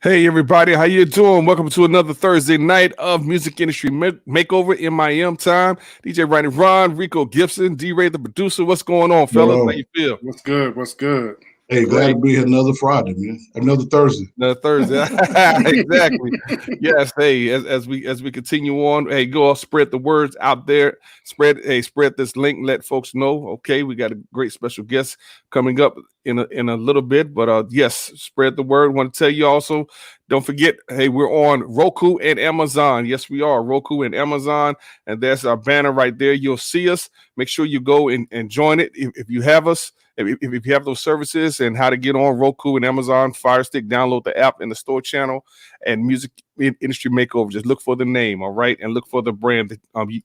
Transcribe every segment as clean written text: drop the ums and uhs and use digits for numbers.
Hey everybody, how you doing? Welcome to another Thursday night of Music Industry Makeover MIM time. DJ Ron, Rico Gibson, D-Ray the producer. What's going on, fellas? Yo, how you feel? What's good? What's good? hey, glad to be here another Friday, man. Another Thursday. Another Thursday. Exactly. Yes. Hey, as we continue on, hey, go out, spread the words out there. Spread this link, let folks know. Okay, we got a great special guest coming up in a little bit. But yes, spread the word. Want to tell you also, don't forget, hey, we're on Roku and Amazon. Yes, we are. Roku and Amazon. And there's our banner right there. You'll see us. Make sure you go and join it. If you have us, if you have those services and how to get on Roku and Amazon, Fire Stick, download the app in the store channel and Music Industry Makeover. Just look for the name, all right? And look for the brand that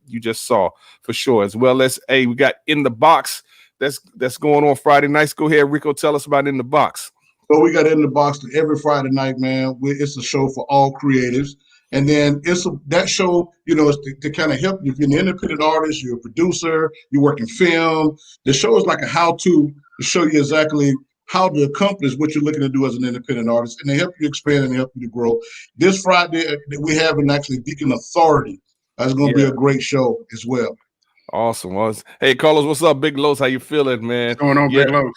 you just saw for sure. As well as, hey, we got In the Box. That's going on Friday nights. Go ahead, Rico, tell us about In the Box. So we got In the Box every Friday night, man. It's a show for all creatives. And then that show, is to kind of help you. If you're an independent artist, you're a producer, you work in film. The show is like a how-to to show you exactly how to accomplish what you're looking to do as an independent artist. And they help you expand and help you to grow. This Friday, we have actually Deacon Authority. That's going to be a great show as well. Awesome. Hey, Carlos, what's up? Big Los, how you feeling, man? What's going on, Big Los?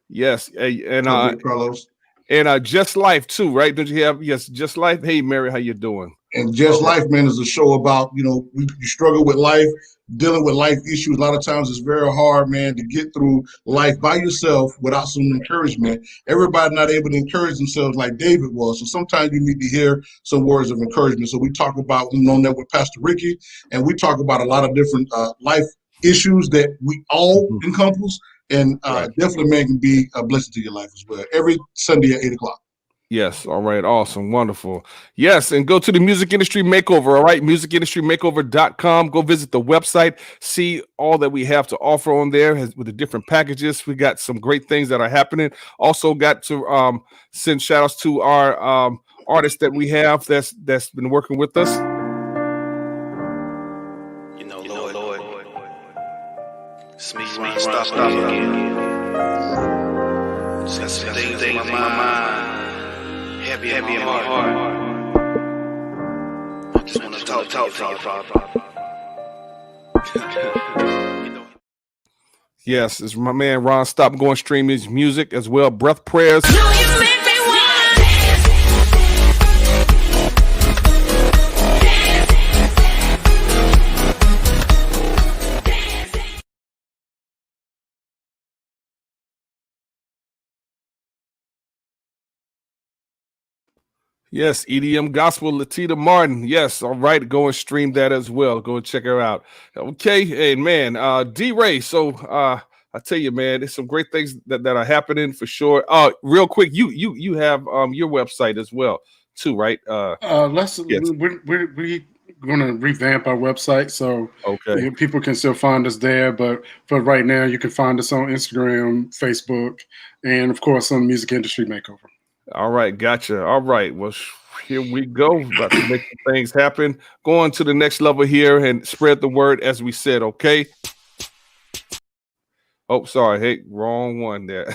Yes. Hey, and Carlos. And Just Life too, right? Don't you have Just Life? Hey, Mary, how you doing? And Just Life, man, is a show about, you struggle with life, dealing with life issues. A lot of times it's very hard, man, to get through life by yourself without some encouragement. Everybody not able to encourage themselves like David was. So sometimes you need to hear some words of encouragement. So we talk about, on that with Pastor Ricky, and we talk about a lot of different life issues that we all encompass. And definitely, man, can be a blessing to your life as well. Every Sunday at 8 o'clock. Yes. All right. Awesome. Wonderful. Yes. And go to the Music Industry Makeover. All right. musicindustrymakeover.com. Go visit the website. See all that we have to offer on there with the different packages. We got some great things that are happening. Also got to send shout outs to our artists that we have that's been working with us. Lord. It's me, stop again. Just got some things in my mind, heavy in my heart. I just want to talk to you. Yes, it's my man Ron. Stop going stream his music as well. Breath Prayers. Yes, EDM Gospel, Latita Martin. Yes, all right. Go and stream that as well. Go and check her out. Okay, hey man, D-Ray. So I tell you, man, there's some great things that are happening for sure. Real quick, you have your website as well, too, right? We're going to revamp our website, so people can still find us there. But for right now, you can find us on Instagram, Facebook, and of course on Music Industry Makeover. All right, gotcha. All right, well, here we go. About to make some things happen. Going to the next level here and spread the word as we said, okay? Oh, sorry. Hey, wrong one there.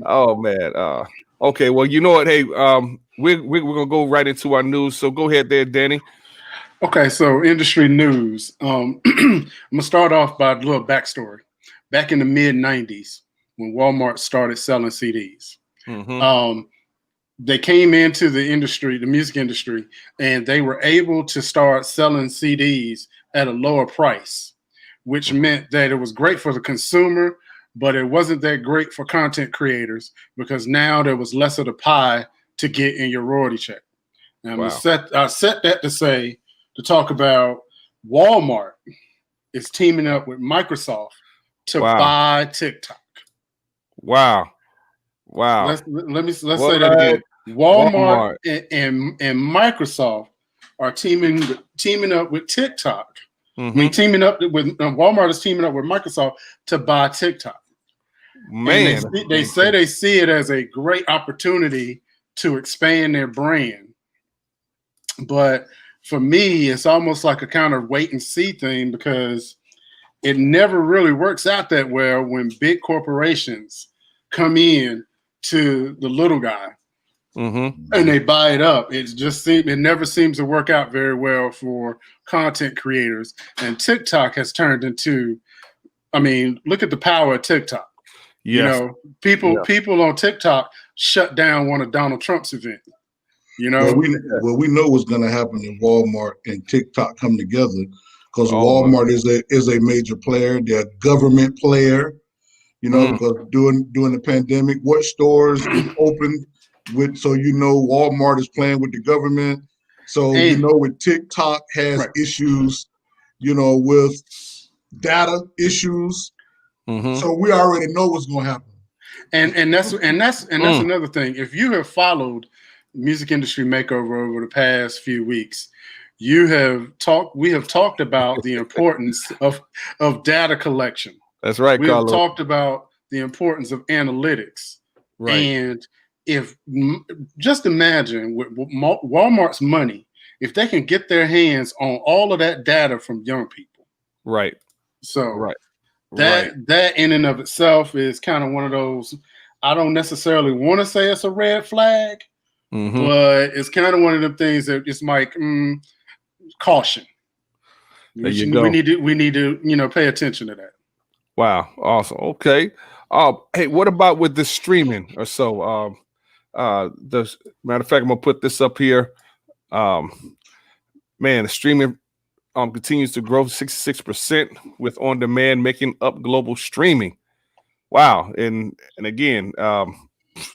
Oh, man. Okay, well, you know what? Hey, we're going to go right into our news. So go ahead there, Danny. Okay, so industry news. I'm going to start off by a little backstory. Back in the mid-'90s, when Walmart started selling CDs, they came into the industry, the music industry, and they were able to start selling CDs at a lower price, which meant that it was great for the consumer, but it wasn't that great for content creators because now there was less of the pie to get in your royalty check. Now, I set that to talk about Walmart is teaming up with Microsoft to buy TikTok. Wow. Let's say that again. Walmart. And Microsoft are teaming up with TikTok. I mean, teaming up with Walmart is teaming up with Microsoft to buy TikTok. Man, they say they see it as a great opportunity to expand their brand. But for me, it's almost like a kind of wait and see thing because it never really works out that well when big corporations come in to the little guy. and they buy it up. It never seems to work out very well for content creators. And TikTok has turned into, I mean, look at the power of TikTok. Yes. You know, people on TikTok shut down one of Donald Trump's events. You know, we know what's going to happen in Walmart and TikTok come together, because Walmart is a major player. They're a government player. You know, because during the pandemic, what stores is open with? So you know, Walmart is playing with the government. So you know, with TikTok has issues, you know, with data issues. So we already know what's going to happen. And that's another thing. If you have followed Music Industry Makeover over the past few weeks, we have talked about the importance of data collection. That's right. We have talked about the importance of analytics. Right. And just imagine with Walmart's money, if they can get their hands on all of that data from young people. Right. So that in and of itself is kind of one of those, I don't necessarily want to say it's a red flag, but it's kind of one of them things that it's like, caution. There you go. We need to, you know, pay attention to that. Wow. Awesome. Okay. Hey, what about with the streaming or so? The matter of fact, I'm gonna put this up here. Man, the streaming continues to grow 66% with on demand making up global streaming. Wow. And again,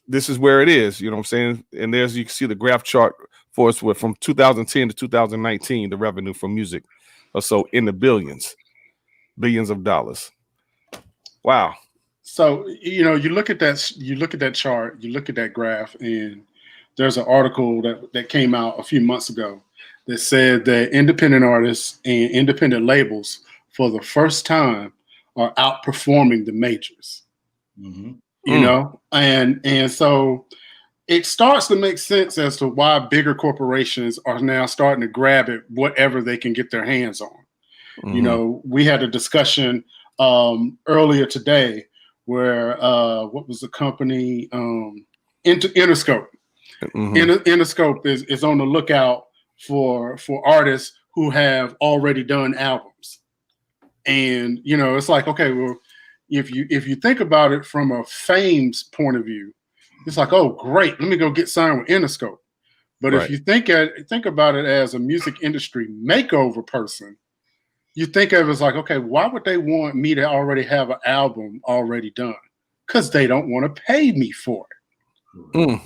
this is where it is, you know what I'm saying? And there's, you can see the graph chart for us from 2010 to 2019, the revenue from music or so in the billions of dollars. Wow. So, you know, you look at that chart, you look at that graph, and there's an article that came out a few months ago that said that independent artists and independent labels for the first time are outperforming the majors. You know, and so it starts to make sense as to why bigger corporations are now starting to grab at whatever they can get their hands on. You know, we had a discussion earlier today where what was the company? Interscope. Interscope is on the lookout for artists who have already done albums. And you know, it's like, okay, well, if you think about it from a fame's point of view, it's like, oh great, let me go get signed with Interscope. But if you think about it as a music industry makeover person, you think of it as like, okay, why would they want me to already have an album already done? Because they don't want to pay me for it.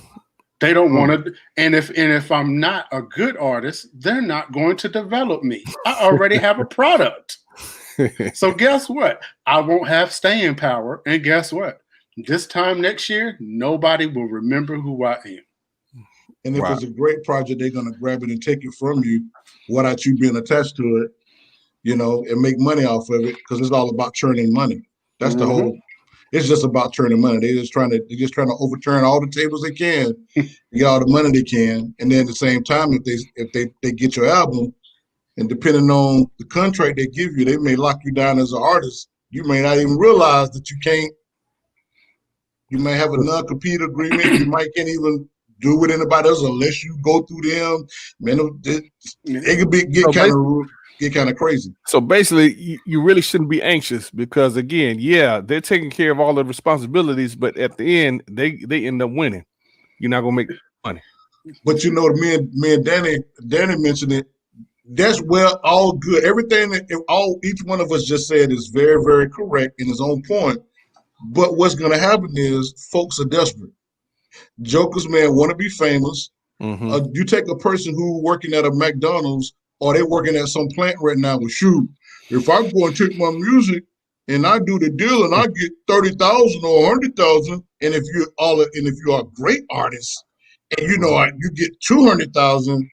They don't want to, and if I'm not a good artist, they're not going to develop me. I already have a product. So guess what? I won't have staying power. And guess what? This time next year, nobody will remember who I am. And if it's a great project, they're going to grab it and take it from you without you being attached to it, you know, and make money off of it, because it's all about churning money. That's the whole. It's just about churning money. They're just trying to overturn all the tables they can, get all the money they can, and then at the same time, if they get your album, and depending on the contract they give you, they may lock you down as an artist. You may not even realize that you can't. You may have a non-compete agreement. You might can't even do with anybody else unless you go through them. Man, it could get kind of crazy. So basically, you really shouldn't be anxious, because again, they're taking care of all the responsibilities, but at the end, they end up winning. You're not gonna make money. But you know, me and Danny mentioned it. That's well, all good. Everything that each one of us just said is very, very correct in his own point. But what's going to happen is folks are desperate. Jokers, man, want to be famous. You take a person who working at a McDonald's, or they working at some plant right now. Well, shoot, if I go and take my music and I do the deal and I get 30,000 or 100,000, and if you are a great artist, and you know you get 200,000.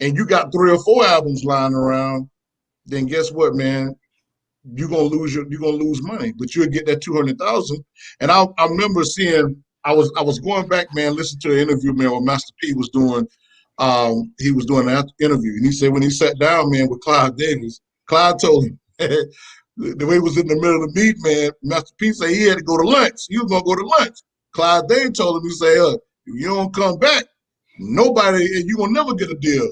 And you got 3 or 4 albums lying around, then guess what, man? You're gonna lose money, but you'll get that 200,000. And I remember seeing, I was going back, man, listening to the interview, man, what Master P was doing. He was doing that interview, and he said when he sat down, man, with Clyde Davis, Clyde told him the way he was in the middle of the meet, man. Master P said he had to go to lunch. He was gonna go to lunch. Clyde Davis told him, he said, if you don't come back, Nobody, and you will never get a deal.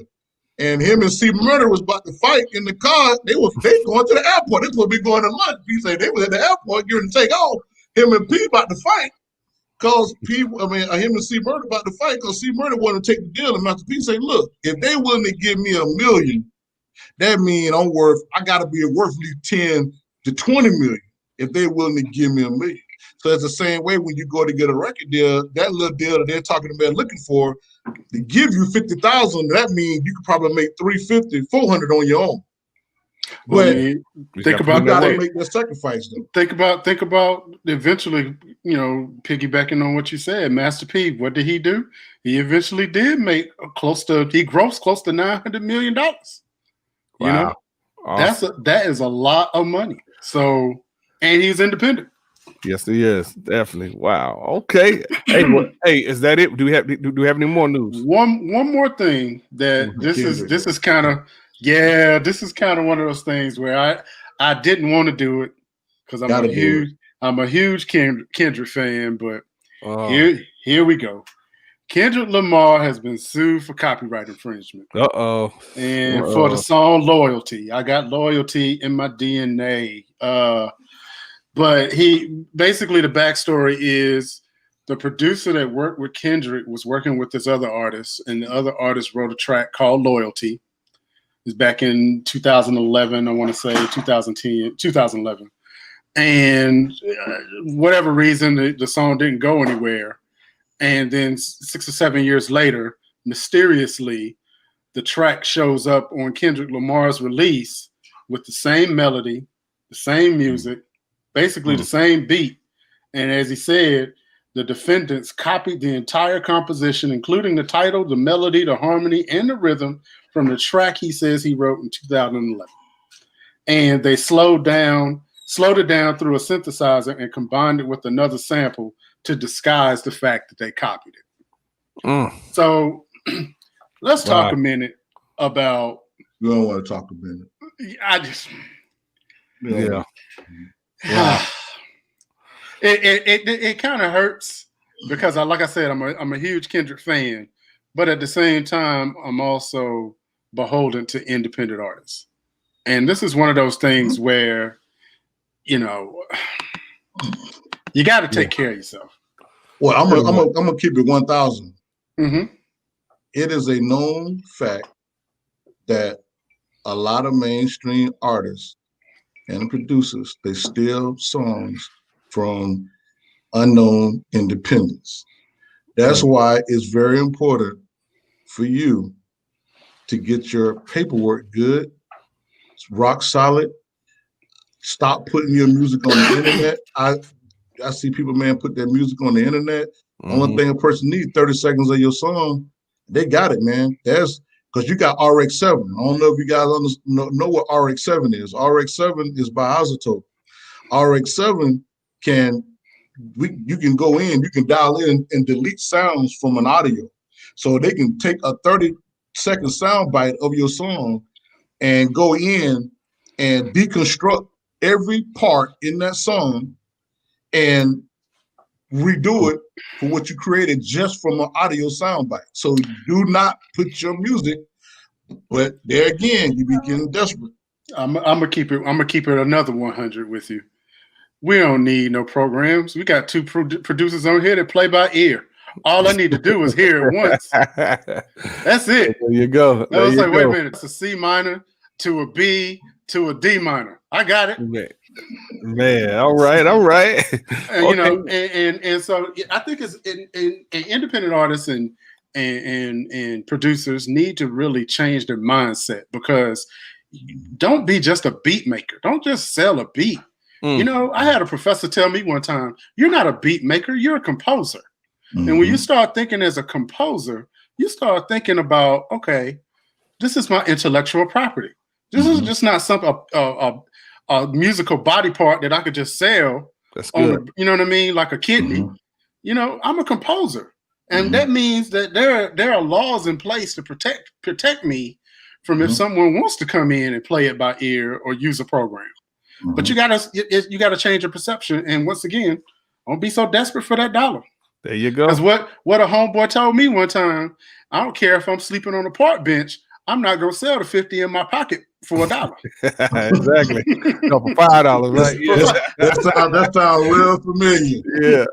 And him and C Murder was about to fight in the car. They going to the airport. They supposed to be going to lunch. He said they was at the airport getting to take off. Him and P about to fight. Cause him and C Murder about to fight because C Murder wanted to take the deal. And Master P said, look, if they willing to give me $1 million, that means I gotta be worth at least 10 to 20 million if they're willing to give me $1 million. So it's the same way when you go to get a record deal, that little deal that they're talking about looking for, to give you 50,000, that means you could probably make 350, 400 on your own. But think about you gotta make that sacrifice though. Think about eventually, piggybacking on what you said, Master P, what did he do? He eventually did make he grossed close to $900 million. Wow. Awesome. That is a lot of money. So, and he's independent. Yes, he is. Definitely. Wow. Okay. Hey, is that it? Do we have any more news? One more thing that this is kind of one of those things where I didn't want to do it because I'm a huge Kendrick fan, but here we go. Kendrick Lamar has been sued for copyright infringement. And for the song Loyalty. I got loyalty in my DNA. But basically the backstory is the producer that worked with Kendrick was working with this other artist, and the other artist wrote a track called Loyalty. It's back in 2011, I want to say 2010, 2011. And whatever reason, the song didn't go anywhere. And then 6 or 7 years later, mysteriously, the track shows up on Kendrick Lamar's release with the same melody, the same music, basically the same beat. And as he said, the defendants copied the entire composition, including the title, the melody, the harmony, and the rhythm from the track he says he wrote in 2011. And they slowed it down through a synthesizer and combined it with another sample to disguise the fact that they copied it. So let's talk a minute about. You don't want to talk a minute. It kind of hurts because like I said, I'm a huge Kendrick fan, but at the same time, I'm also beholden to independent artists. And this is one of those things where, you got to take care of yourself. Well, I'm gonna keep it 1,000. Mm-hmm. It is a known fact that a lot of mainstream artists and producers, they steal songs from unknown independents. That's why it's very important for you to get your paperwork good, rock solid. Stop putting your music on the internet. I see people, man, put their music on the internet. Only thing a person needs, 30 seconds of your song. They got it, man. That's because you got RX-7. I don't know if you guys know what RX-7 is. RX-7 is by Isotope. RX-7 you can go in, you can dial in and delete sounds from an audio. So they can take a 30-second sound bite of your song and go in and deconstruct every part in that song and redo it for what you created just from an audio soundbite. So do not put your music, but there again, you be getting desperate. I'm gonna keep it another 100 with you. We don't need no programs. We got 2 producers on here that play by ear. All I need to do is hear it once. That's it. There you go. I was like, wait a minute, it's a C minor to a B to a D minor. I got it. Man, all right. And, and so I think it's independent artists and producers need to really change their mindset, because don't be just a beat maker. Don't just sell a beat. I had a professor tell me one time, you're not a beat maker, you're a composer. And when you start thinking as a composer, you start thinking about, okay, this is my intellectual property. This is just not a musical body part that I could just sell. That's good. You know what I mean? Like a kidney. I'm a composer. And that means that there are laws in place to protect me from if someone wants to come in and play it by ear or use a program. But you gotta change your perception. And once again, don't be so desperate for that dollar. There you go. Because what a homeboy told me one time, I don't care if I'm sleeping on a park bench. I'm not gonna sell the 50 in my pocket for $1. Exactly. No, for $5, right? Yeah. That sounds real familiar. Yeah.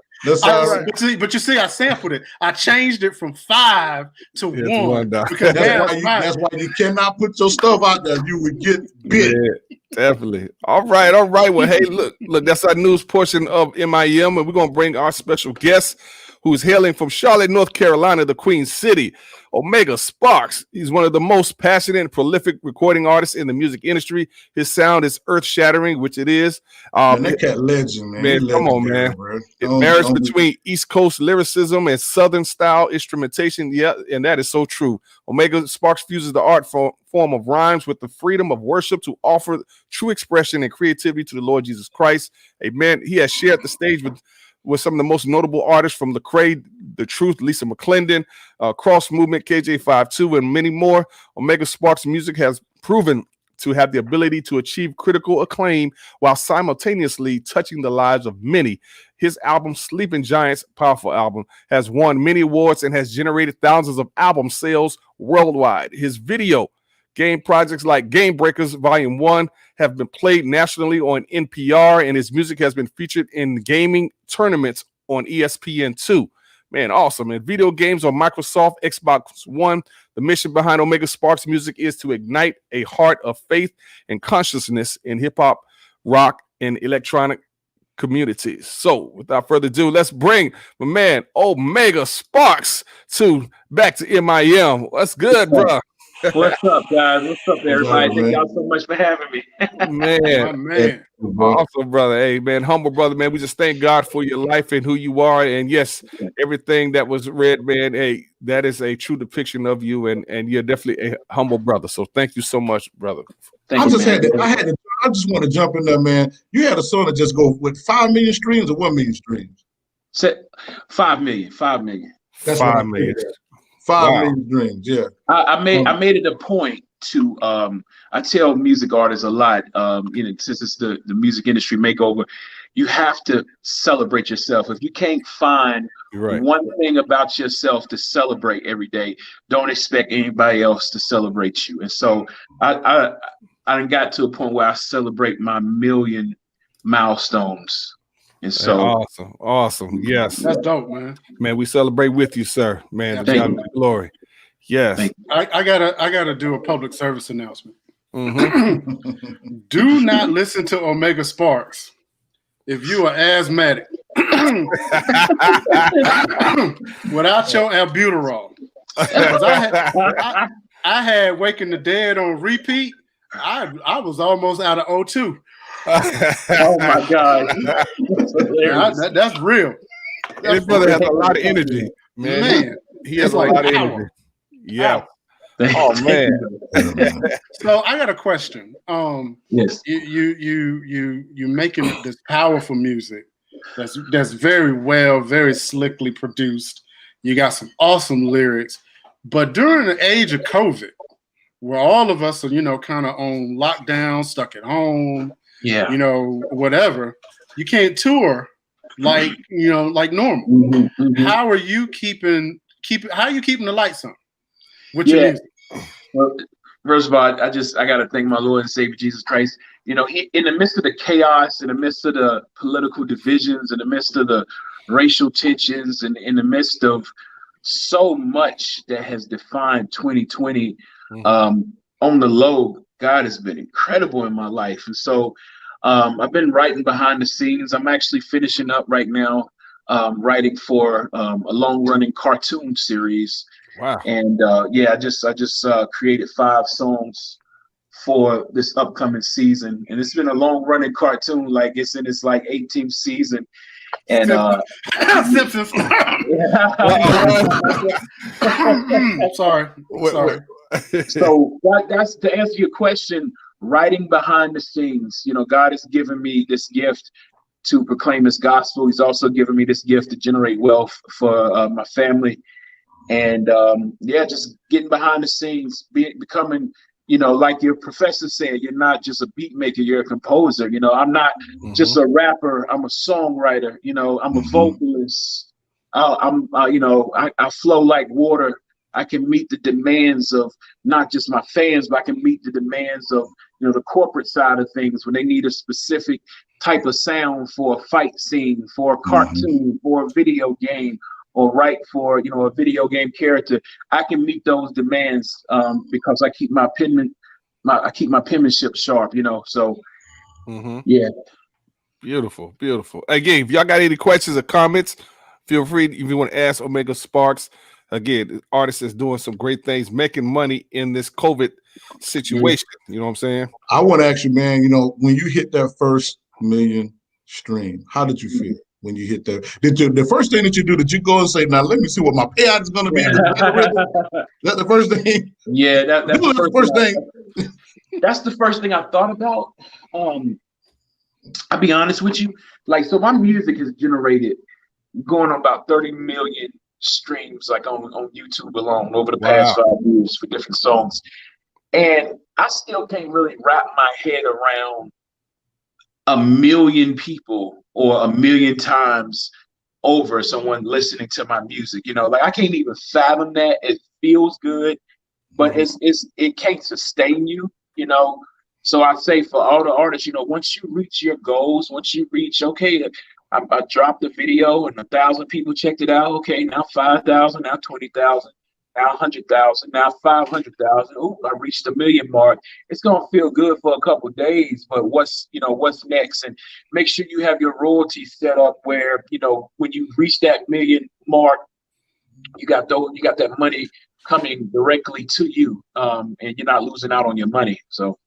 But you see, I sampled it. I changed it from 5 to 1 because that's why you cannot put your stuff out there. You would get bit. Yeah, definitely. All right. Well, hey, look, that's our news portion of MIM, and we're gonna bring our special guest who's hailing from Charlotte, North Carolina, the Queen City, Omega Sparx. He's one of the most passionate and prolific recording artists in the music industry. His sound is earth-shattering, which it is. Man, that cat legend, man. Come on, man. Bro. It marries between East Coast lyricism and Southern style instrumentation. Yeah, and that is so true. Omega Sparx fuses the art form of rhymes with the freedom of worship to offer true expression and creativity to the Lord Jesus Christ. Amen. He has shared the stage with some of the most notable artists from Lecrae, The Truth, Lisa McClendon, Cross Movement, KJ52, and many more. Omega Sparx music has proven to have the ability to achieve critical acclaim while simultaneously touching the lives of many. His album, Sleeping Giants, powerful album, has won many awards and has generated thousands of album sales worldwide. His video game projects like Game Breakers Volume 1 have been played nationally on NPR, and his music has been featured in gaming tournaments on ESPN2. Man, awesome. And video games on Microsoft Xbox One. The mission behind Omega Sparx music is to ignite a heart of faith and consciousness in hip-hop, rock, and electronic communities. So without further ado, let's bring my man Omega Sparx back to MIM. What's good, bro? What's up, guys? What's up, everybody? Thank y'all so much for having me. Man. Awesome, brother. Hey, man, humble brother, man. We just thank God for your life and who you are. And yes, everything that was read, man, hey, that is a true depiction of you, and you're definitely a humble brother. So thank you so much, brother. I just want to jump in there, man. You had a song that just go with 5 million streams or 1 million streams? 5 million. 5 million. That's 5 million. 5 million streams, yeah. I made it a point to I tell music artists a lot, since it's the music industry makeover, you have to celebrate yourself. If you can't find one thing about yourself to celebrate every day, don't expect anybody else to celebrate you. And so I got to a point where I celebrate my 1 million milestones. And so awesome. Yes. That's dope, man. Man, we celebrate with you, sir. Man, to God be glory. Yes. I gotta do a public service announcement. Mm-hmm. Do not listen to Omega Sparx if you are asthmatic without your albuterol. I had Waking the Dead on repeat. I was almost out of O2. Oh my God. That's real. This brother has a lot of energy, man. He has a lot of energy. Yeah. Oh man. So I got a question. Yes. You making this powerful music that's very slickly produced. You got some awesome lyrics, but during the age of COVID, where all of us are, kind of on lockdown, stuck at home, whatever, you can't tour like normal. Mm-hmm. How are you keeping the lights on with your music? Well, first of all, I got to thank my Lord and Savior Jesus Christ. In the midst of the chaos, in the midst of the political divisions, in the midst of the racial tensions, and in the midst of so much that has defined 2020, on the low, God has been incredible in my life. And so I've been writing behind the scenes. I'm actually finishing up right now, writing for a long-running cartoon series. Wow. And I just created 5 songs for this upcoming season. And it's been a long-running cartoon, like it's in its 18th season. And sorry. So that's to answer your question. Writing behind the scenes, God has given me this gift to proclaim His gospel. He's also given me this gift to generate wealth for my family, and just getting behind the scenes, becoming, like your professor said, you're not just a beat maker, you're a composer. I'm not just a rapper. I'm a songwriter. I'm a vocalist. I flow like water. I can meet the demands of not just my fans, but I can meet the demands of, you know, the corporate side of things when they need a specific type of sound for a fight scene, for a cartoon, for a video game, or write for, you know, a video game character. I can meet those demands because I keep my penmanship sharp, you know. So yeah. Beautiful, beautiful. Again, if y'all got any questions or comments, feel free if you want to ask Omega Sparx. Again, the artist is doing some great things, making money in this COVID situation. You know what I'm saying? I want to ask you, man, you know, when you hit that first million stream, how did you feel when you hit that? The first thing that you do, did you go and say, now let me see what my payout is going to be? Is that the first thing? Yeah, that's the first thing. That's the first thing I thought about. I'll be honest with you. Like, so my music has generated going on about 30 million streams, like on YouTube alone over the past 5 years for different songs. And I still can't really wrap my head around 1 million people or 1 million times over someone listening to my music. You know, like I can't even fathom that. It feels good, but it can't sustain you, you know. So I say for all the artists, you know, once you reach your goals, once you reach, okay, I dropped the video and 1,000 people checked it out. Okay, now 5,000, now 20,000, now 100,000, now 500,000. Oh, I reached the 1 million mark. It's gonna feel good for a couple of days, but what's next? And make sure you have your royalties set up where, you know, when you reach that 1 million mark, you got that money coming directly to you, and you're not losing out on your money. So.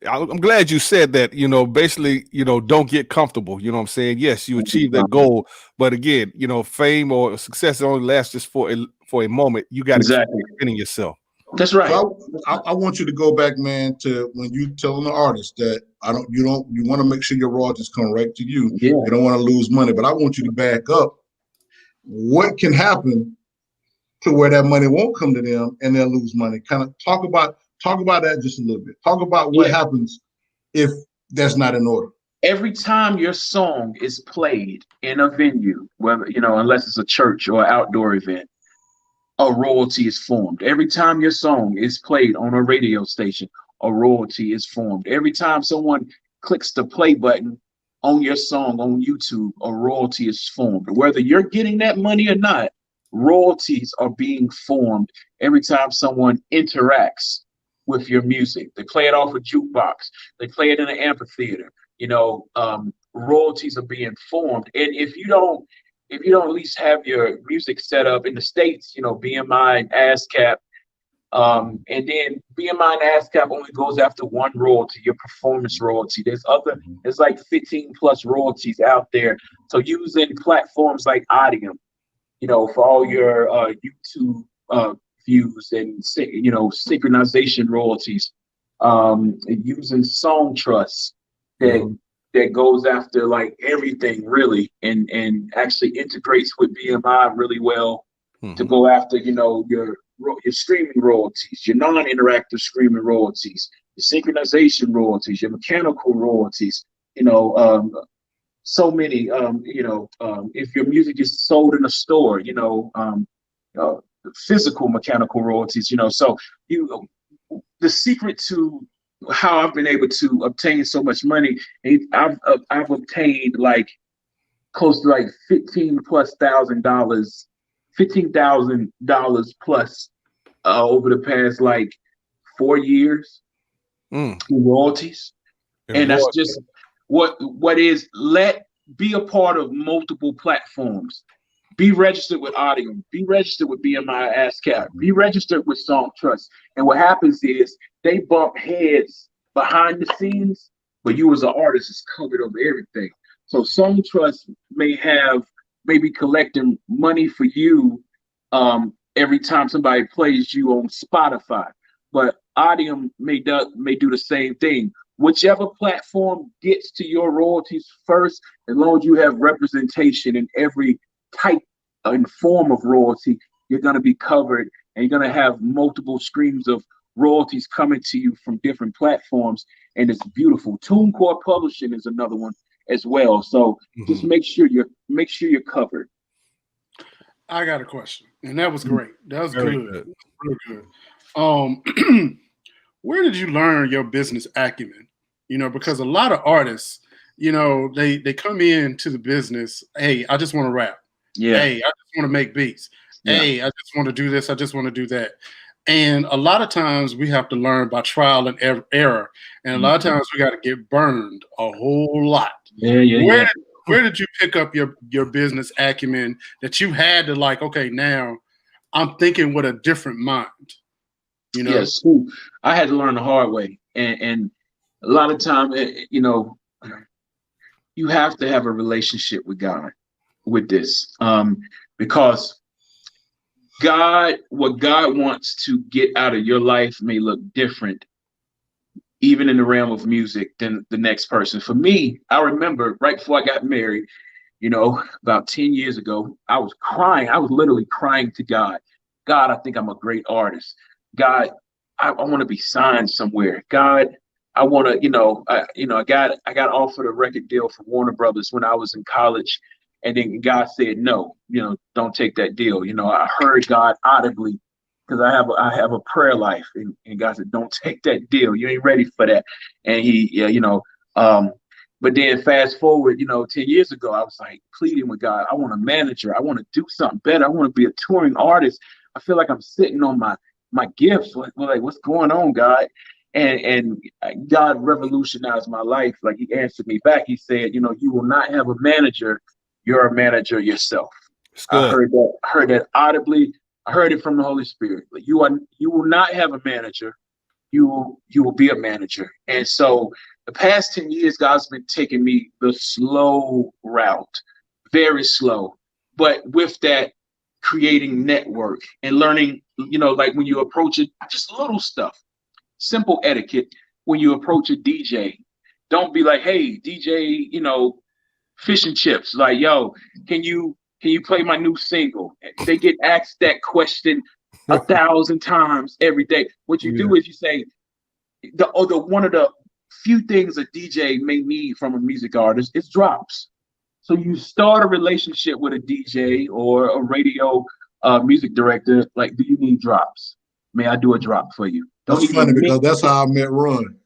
I'm glad you said that, you know, basically, you know, don't get comfortable. You know what I'm saying? Yes, you achieve that goal. But again, you know, fame or success only lasts just for a moment. You got to keep getting yourself. That's right. So I want you to go back, man, to when you telling the artist that you want to make sure your royalties come right to you. Yeah. You don't want to lose money, but I want you to back up. What can happen to where that money won't come to them and they'll lose money? Kind of talk about that just a little bit. Talk about what happens if that's not in order. Every time your song is played in a venue, whether, you know, unless it's a church or an outdoor event, a royalty is formed. Every time your song is played on a radio station, a royalty is formed. Every time someone clicks the play button on your song on YouTube, a royalty is formed. Whether you're getting that money or not, royalties are being formed every time someone interacts with your music. They play it off a jukebox. They play it in an amphitheater. You know, royalties are being formed. And if you don't at least have your music set up in the States, you know, BMI, ASCAP, and then BMI and ASCAP only goes after one royalty, your performance royalty. There's like 15 plus royalties out there. So using platforms like Audium, you know, for all your YouTube views and, you know, synchronization royalties, using Song Trust that goes after like everything really, and actually integrates with BMI really well to go after, you know, your streaming royalties, your non-interactive streaming royalties, your synchronization royalties, your mechanical royalties, you know, so many, you know, if your music is sold in a store, you know, physical mechanical royalties, you know. So the secret to how I've been able to obtain so much money, I've obtained like close to like $15,000 plus over the past like 4 years in royalties. And that's just what is be a part of multiple platforms. Be registered with Audium, be registered with BMI ASCAP, be registered with Song Trust. And what happens is they bump heads behind the scenes, but you as an artist is covered over everything. So Song Trust may be collecting money for you every time somebody plays you on Spotify, but Audium may do the same thing. Whichever platform gets to your royalties first, as long as you have representation in every type and form of royalty, you're going to be covered, and you're going to have multiple streams of royalties coming to you from different platforms, and it's beautiful. TuneCore Publishing is another one as well. So just make sure you're covered. I got a question, and that was great. That was Very good. Real good. Where did you learn your business acumen? You know, because a lot of artists, you know, they come into the business. Hey, I just want to rap. Yeah. Hey, I just want to make beats. Yeah. Hey, I just want to do this. I just want to do that. And a lot of times we have to learn by trial and error. And a lot of times we got to get burned a whole lot. Yeah. Where did you pick up your business acumen that you had to like, okay, now I'm thinking with a different mind? You know? Yeah, school. I had to learn the hard way. And a lot of time, you know, you have to have a relationship with God with this. Because what God wants to get out of your life may look different, even in the realm of music, than the next person. For me, I remember right before I got married, you know, about 10 years ago, I was crying. I was literally crying to God. God, I think I'm a great artist. God, I want to be signed somewhere. God, I want to, I got offered a record deal from Warner Brothers when I was in college. And then God said, no, don't take that deal. You know, I heard God audibly because I have a prayer life. And God said, don't take that deal. You ain't ready for that. And but then fast forward, 10 years ago, I was like pleading with God. I want a manager. I want to do something better. I want to be a touring artist. I feel like I'm sitting on my gifts. Like, what's going on, God? And God revolutionized my life. Like he answered me back. He said, you will not have a manager. You're a manager yourself. I heard that audibly. I heard it from the Holy Spirit. Like you will not have a manager. You will be a manager. And so the past 10 years, God's been taking me the slow route, very slow, but with that creating network and learning, like when you approach it, just little stuff, simple etiquette. When you approach a DJ, don't be like, hey, DJ, fish and chips. Like, yo, can you play my new single? They get asked that question 1,000 times every day. What you do is you say, one of the few things a DJ may need from a music artist is drops. So you start a relationship with a DJ or a radio music director. Like, do you need drops? May I do a drop for you? That's funny because that's how I met Ron.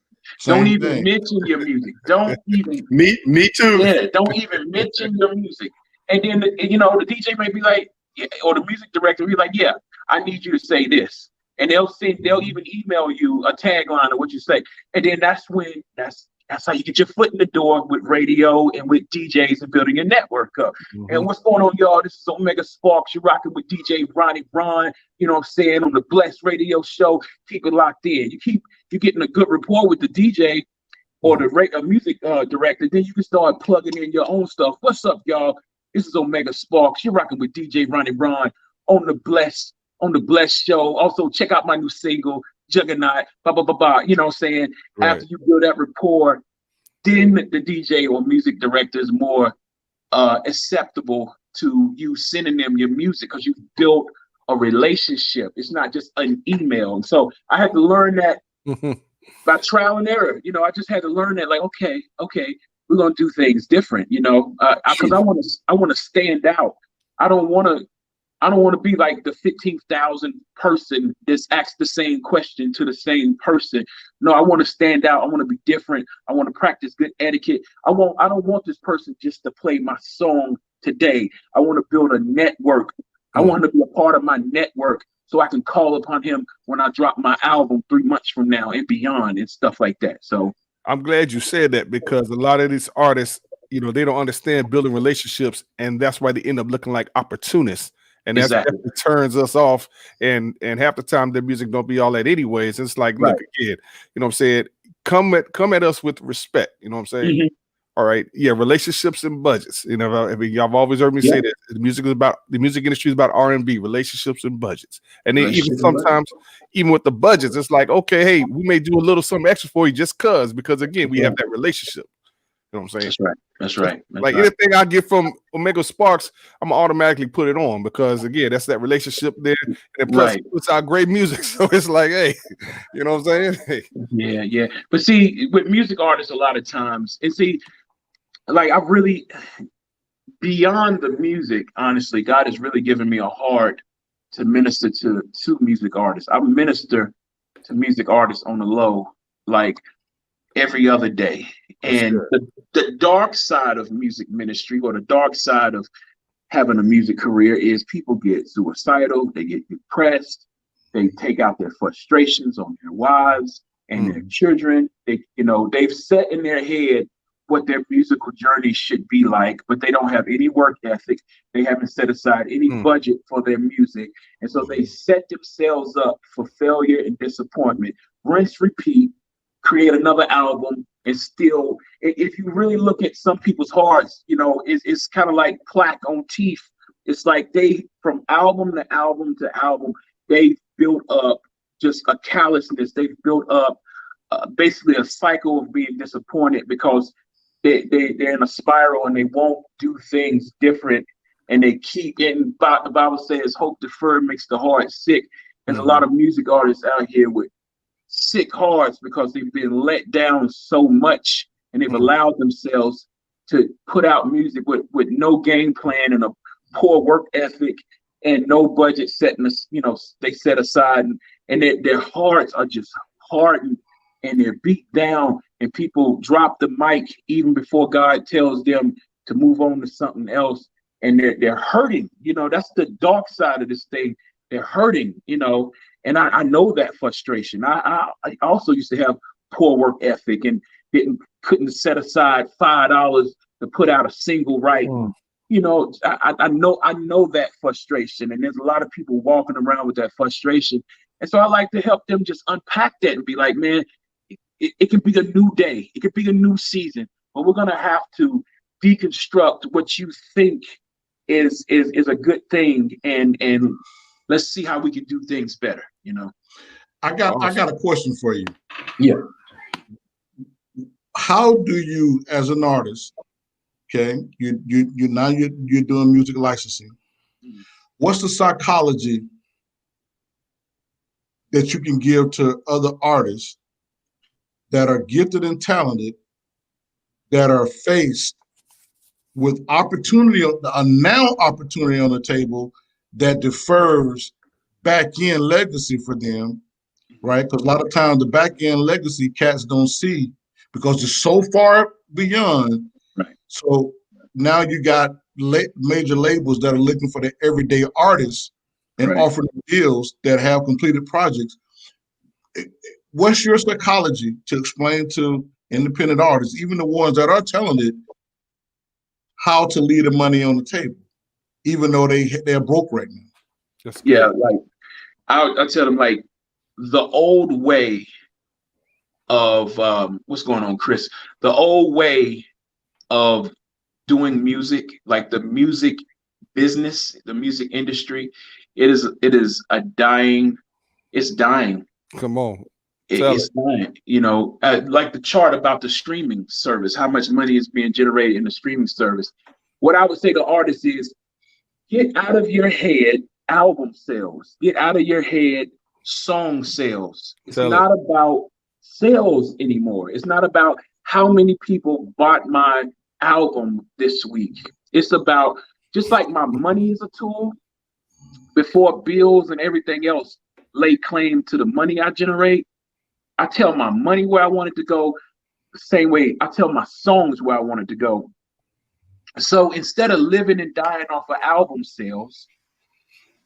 Don't even mention your music. Don't even me too. Yeah, don't even mention your music. And then the DJ may be like, or the music director will be like, yeah, I need you to say this. And they'll even email you a tagline of what you say. And then that's how you get your foot in the door with radio and with DJs and building your network up. Mm-hmm. And what's going on, y'all? This is Omega Sparx. You're rocking with DJ Ronnie Ron, you know what I'm saying, on the Blessed Radio Show. Keep it locked in. You're getting a good rapport with the DJ or the music director. Then you can start plugging in your own stuff. What's up, y'all? This is Omega Sparx. You're rocking with DJ Ronnie Ron on the Blessed Show. Also, check out my new single, Juggernaut, blah, blah, blah, blah. You know what I'm saying? Right. After you build that rapport, then the DJ or music director is more acceptable to you sending them your music because you've built a relationship. It's not just an email. And so I had to learn that by trial and error. I just had to learn that, like, okay, we're going to do things different, because I want to stand out. I don't want to be like the 15,000 person that's asked the same question to the same person. No, I want to stand out. I want to be different. I want to practice good etiquette. I don't want this person just to play my song today. I want to build a network. I want him to be a part of my network so I can call upon him when I drop my album 3 months from now and beyond and stuff like that. So I'm glad you said that because a lot of these artists, they don't understand building relationships, and that's why they end up looking like opportunists. And that's exactly. That turns us off. And half the time their music don't be all that anyways. It's like, look, again, you know what I'm saying? Come at us with respect. You know what I'm saying? Mm-hmm. All right. Yeah, relationships and budgets. Y'all have always heard me say that the music industry is about R&B, relationships and budgets. And then even sometimes, even with the budgets, it's like, okay, hey, we may do a little something extra for you because again, we have that relationship. You know what I'm saying? That's right. Anything I get from Omega Sparx, I'm gonna automatically put it on because again, that's that relationship there. And plus it puts out great music. So it's like, hey, you know what I'm saying? Hey. Yeah. But see, with music artists, a lot of times, and see, like I really beyond the music, honestly, God has really given me a heart to minister to music artists. I minister to music artists on the low, like every other day. And the dark side of music ministry, or the dark side of having a music career, is people get suicidal, they get depressed, they take out their frustrations on their wives and their children. They've set in their head what their musical journey should be like, but they don't have any work ethic. They haven't set aside any budget for their music. And so they set themselves up for failure and disappointment. Rinse, repeat, create another album, and still, if you really look at some people's hearts, it's kind of like plaque on teeth. It's like they, from album to album to album, they've built up just a callousness. They've built up basically a cycle of being disappointed because they're in a spiral and they won't do things different, and they keep getting. The Bible says, "Hope deferred makes the heart sick." There's a lot of music artists out here with sick hearts because they've been let down so much, and they've allowed themselves to put out music with no game plan and a poor work ethic and no budget they set aside, and their hearts are just hardened and they're beat down, and people drop the mic even before God tells them to move on to something else, and they're hurting. That's the dark side of this thing. They're hurting, and I know that frustration. I also used to have poor work ethic and couldn't set aside $5 to put out a single right. I know that frustration, and there's a lot of people walking around with that frustration. And so I like to help them just unpack that and be like, man, it can be a new day. It could be a new season, but we're going to have to deconstruct what you think is a good thing. And let's see how we can do things better. I got a question for you. Yeah. How do you, as an artist, okay, you're doing music licensing. What's the psychology that you can give to other artists that are gifted and talented, that are faced with opportunity on the table that defers back-end legacy for them, right? Because a lot of times the back-end legacy cats don't see because it's so far beyond. Right. So now you got major labels that are looking for the everyday artists and offering deals that have completed projects. What's your psychology to explain to independent artists, even the ones that are talented, how to leave the money on the table, even though they're broke right now? Yeah, like I'll tell them, like, the old way of what's going on, Chris? The old way of doing music, like the music business, the music industry, it is it's dying. Come on. It's dying, like the chart about the streaming service, how much money is being generated in the streaming service. What I would say to artists is, get out of your head album sales, get out of your head song sales. It's not about sales anymore. It's not about how many people bought my album this week. It's about, just like my money is a tool, before bills and everything else lay claim to the money I generate, I tell my money where I want it to go, the same way I tell my songs where I want it to go. So instead of living and dying off of album sales,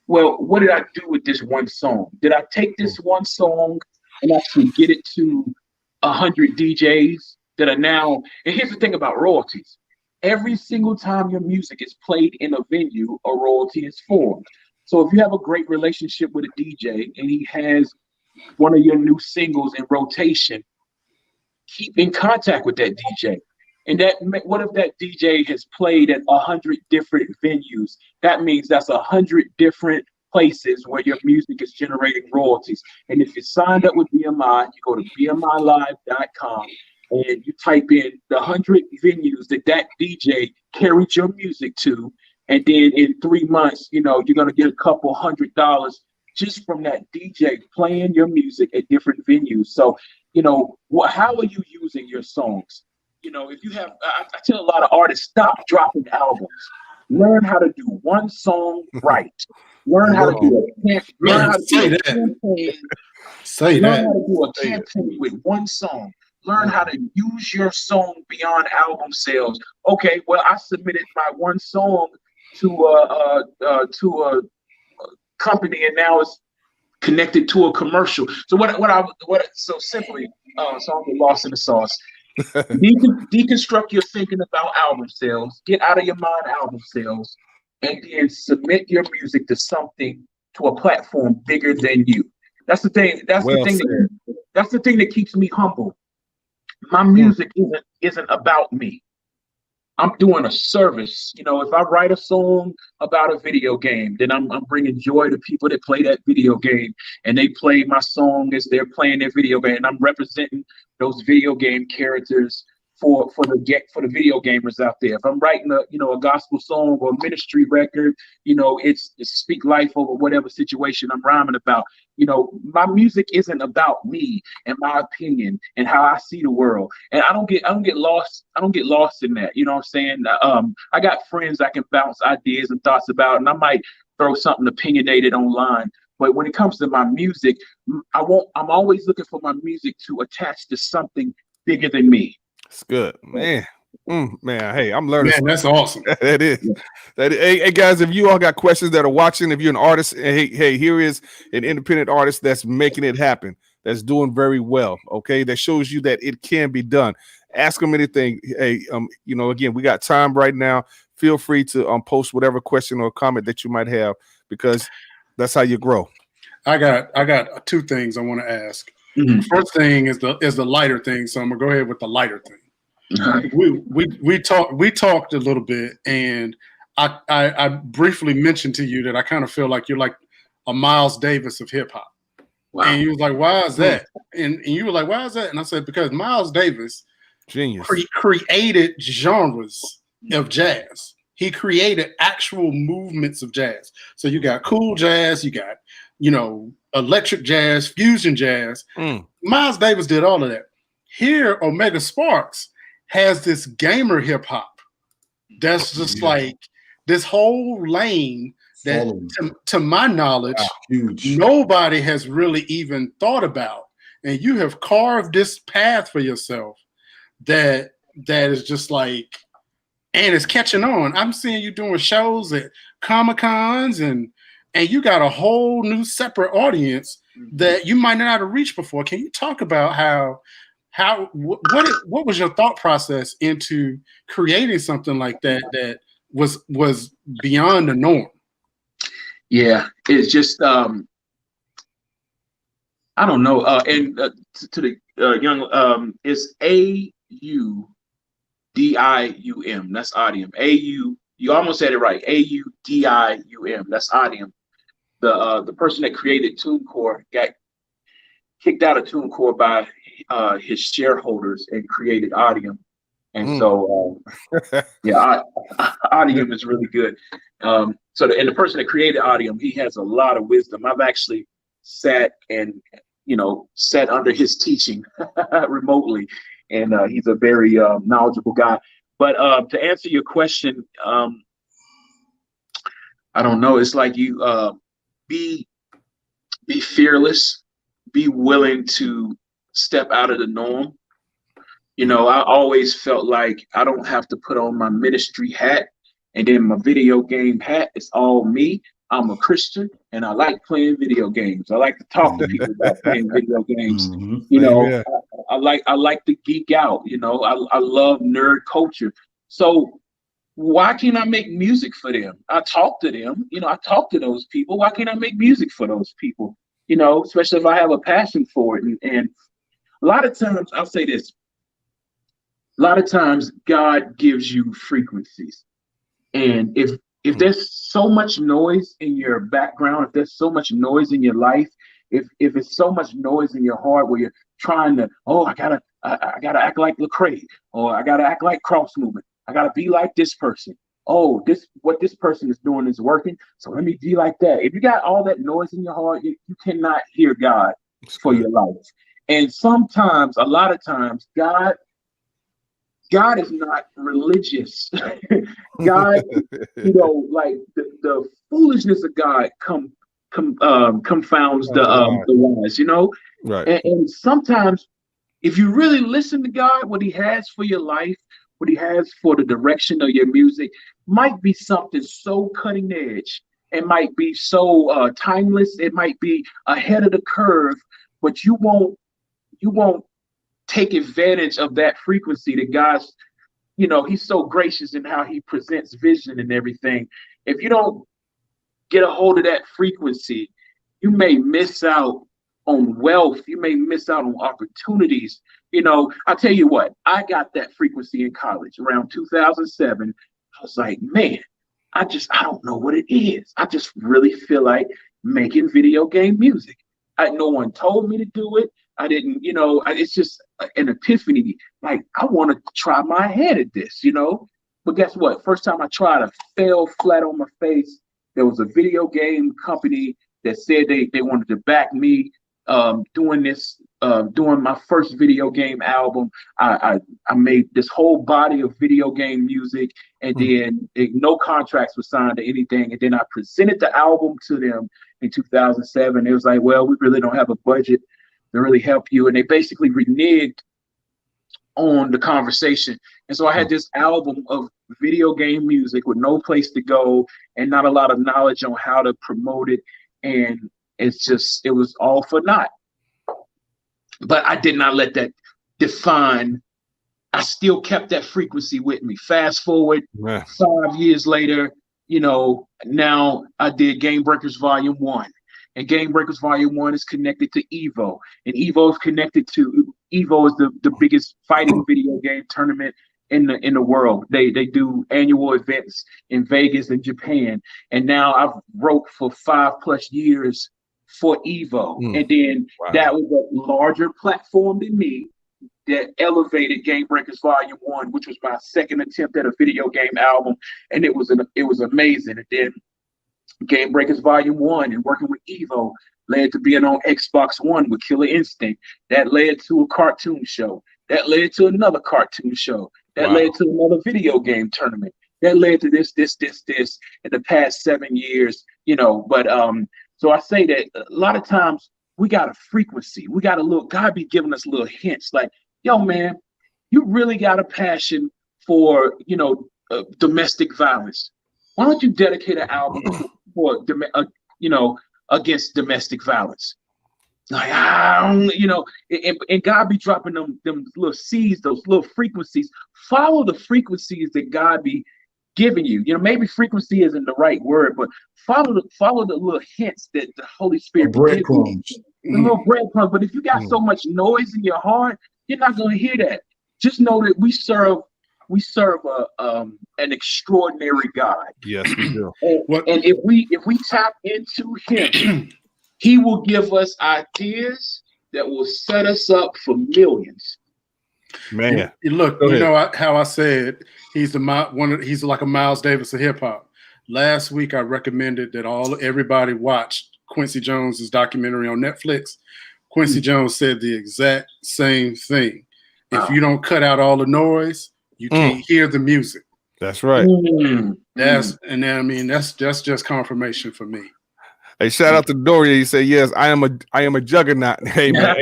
well, what did I do with this one song? Did I take this one song and actually get it to 100 DJs that are now, and here's the thing about royalties. Every single time your music is played in a venue, a royalty is formed. So if you have a great relationship with a DJ and he has one of your new singles in rotation, keep in contact with that DJ. And what if that DJ has played at 100 different venues? That means that's 100 different places where your music is generating royalties. And if you signed up with BMI, you go to bmilive.com and you type in the 100 venues that DJ carried your music to. And then in 3 months, you're going to get a couple $100 just from that DJ playing your music at different venues. So, how are you using your songs? If you have, I tell a lot of artists, stop dropping albums. Learn how to do one song right. Learn how to do learn how to do a campaign. Learn how to do a campaign with one song. Learn how to use your song beyond album sales. Okay, well, I submitted my one song to a company, and now it's connected to a commercial. So so simply, so I'll get lost in the sauce. Deconstruct your thinking about album sales. Get out of your mind album sales, and then submit your music to something, to a platform bigger than you. That's the thing. That's the thing that keeps me humble. My music isn't about me. I'm doing a service. You know, if I write a song about a video game, then I'm bringing joy to people that play that video game, and they play my song as they're playing their video game. And I'm representing those video game characters for the video gamers out there. If I'm writing a gospel song or a ministry record, it's speak life over whatever situation I'm rhyming about. My music isn't about me and my opinion and how I see the world. And I don't get lost in that. You know what I'm saying? I got friends I can bounce ideas and thoughts about, and I might throw something opinionated online. But when it comes to my music, I'm always looking for my music to attach to something bigger than me. It's good, man. Man, hey, I'm learning. Man, that's awesome. That is. Hey, guys, if you all got questions that are watching, if you're an artist, hey, here is an independent artist that's making it happen, that's doing very well. Okay, that shows you that it can be done. Ask them anything. Hey, again, we got time right now. Feel free to post whatever question or comment that you might have, because that's how you grow. I got two things I want to ask. Mm-hmm. First thing is the lighter thing, so I'm gonna go ahead with the lighter thing. Right. We talked a little bit, and I briefly mentioned to you that I kind of feel like you're like a Miles Davis of hip hop. Wow. And you was like, why is that? And you were like, why is that? And I said, because Miles Davis, genius, created genres of jazz. He created actual movements of jazz. So you got cool jazz, you got electric jazz, fusion jazz. Miles Davis did all of that. Here, Omega Sparx has this gamer hip hop that's just like this whole lane that, to my knowledge, nobody has really even thought about. And you have carved this path for yourself that is just like, and it's catching on. I'm seeing you doing shows at Comic-Cons, and you got a whole new separate audience that you might not have reached before. Can you talk about what was your thought process into creating something like that was beyond the norm? Yeah, it's just I don't know. And to the young, it's AUDIUM. That's Audium. You almost said it right. AUDIUM. That's Audium. The person that created TuneCore got kicked out of TuneCore by his shareholders and created Audium. And so, Audium is really good. The person that created Audium, he has a lot of wisdom. I've actually sat under his teaching remotely, and he's a very knowledgeable guy. But to answer your question, I don't know. It's like you be fearless, be willing to step out of the norm. I always felt like I don't have to put on my ministry hat and then my video game hat. It's all me. I'm a Christian, and I like playing video games. I like to talk to people about playing video games. I like to geek out. I love nerd culture. So why can't I make music for them? I talk to them. I talk to those people. Why can't I make music for those people? Especially if I have a passion for it. And a lot of times, I'll say this. A lot of times, God gives you frequencies, and if there's so much noise in your background, if there's so much noise in your life, if it's so much noise in your heart where you're trying to, I gotta act like Lecrae, or I gotta act like Cross Movement, I gotta be like this person. What this person is doing is working, so let me be like that. If you got all that noise in your heart, you cannot hear God for your life. And sometimes, a lot of times, God God is not religious. God, like the foolishness of God confounds the wise, Right. And sometimes if you really listen to God, what he has for your life, what he has for the direction of your music might be something so cutting edge. It might be so timeless. It might be ahead of the curve, but you won't take advantage of that frequency that God's, he's so gracious in how he presents vision and everything. If you don't get a hold of that frequency, you may miss out on wealth. You may miss out on opportunities. I'll tell you what, I got that frequency in college around 2007. I was like, man, I don't know what it is. I just really feel like making video game music. No one told me to do it. I didn't, it's just an epiphany. Like, I want to try my hand at this, But guess what? First time I tried, I fell flat on my face. There was a video game company that said they wanted to back me doing my first video game album. I made this whole body of video game music, and then no contracts were signed or anything. And then I presented the album to them in 2007. It was like, well, we really don't have a budget to really help you. And they basically reneged on the conversation. And so I had this album of video game music with no place to go and not a lot of knowledge on how to promote it. And it was all for naught. But I did not let that define. I still kept that frequency with me. Fast forward 5 years later, now I did Game Breakers Volume 1. And Game Breakers Volume 1 is connected to Evo. And Evo is the biggest fighting video game tournament in the world. They do annual events in Vegas and Japan. And now I've wrote for 5+ years for Evo. And then that was a larger platform than me that elevated Game Breakers Volume 1, which was my second attempt at a video game album. And it was amazing. And then Game Breakers Volume 1 and working with Evo led to being on Xbox One with Killer Instinct. That led to a cartoon show. That led to another cartoon show. That led to another video game tournament. That led to this in the past 7 years, But so I say that a lot of times we got a frequency. We got a little, God be giving us little hints like, yo, man, you really got a passion for, domestic violence. Why don't you dedicate an album for, against domestic violence? Like, and God be dropping them little seeds, those little frequencies. Follow the frequencies that God be giving you. Maybe frequency isn't the right word, but follow the little hints that the Holy Spirit breadcrumbs. The little breadcrumbs. But if you got so much noise in your heart, you're not going to hear that. Just know that we serve an extraordinary God. Yes, we do. And if we tap into Him, He will give us ideas that will set us up for millions. Man, look, how I said he's he's like a Miles Davis of hip hop. Last week I recommended that everybody watch Quincy Jones's documentary on Netflix. Quincy Jones said the exact same thing. If you don't cut out all the noise, you can't hear the music. That's right. That's just confirmation for me. Hey, shout out to Doria. He said, "Yes, I am a juggernaut." Hey, man.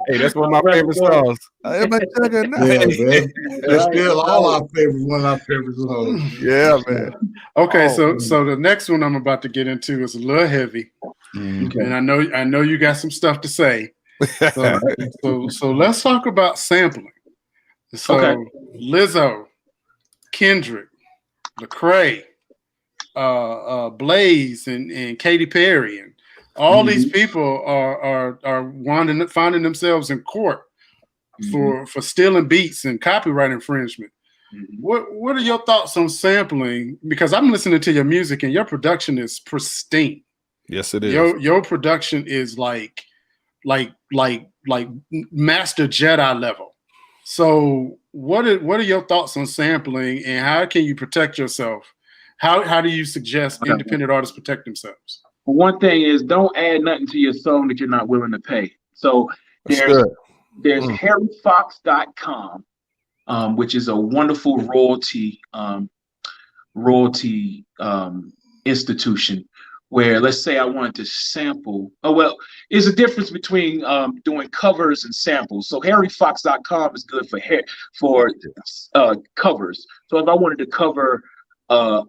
Hey, that's one of my favorite songs. I am a juggernaut. Yeah, man. That's still all our favorites. One of our favorite songs. Yeah, man. Okay, so the next one I'm about to get into is a little heavy, and I know you got some stuff to say. So let's talk about sampling. So Lizzo, Kendrick, Lecrae, Blaze, and Katy Perry, and all these people are finding themselves in court for stealing beats and copyright infringement. What are your thoughts on sampling? Because I'm listening to your music and your production is pristine. Yes, it is. Your production is like Master Jedi level. So what are your thoughts on sampling, and how can you protect yourself? How do you suggest independent artists protect themselves? One thing is, don't add nothing to your song that you're not willing to pay. So there's HarryFox.com. which is a wonderful royalty institution where, let's say I wanted to sample. Oh, well, there's a difference between doing covers and samples. So harryfox.com is good for covers. So if I wanted to cover and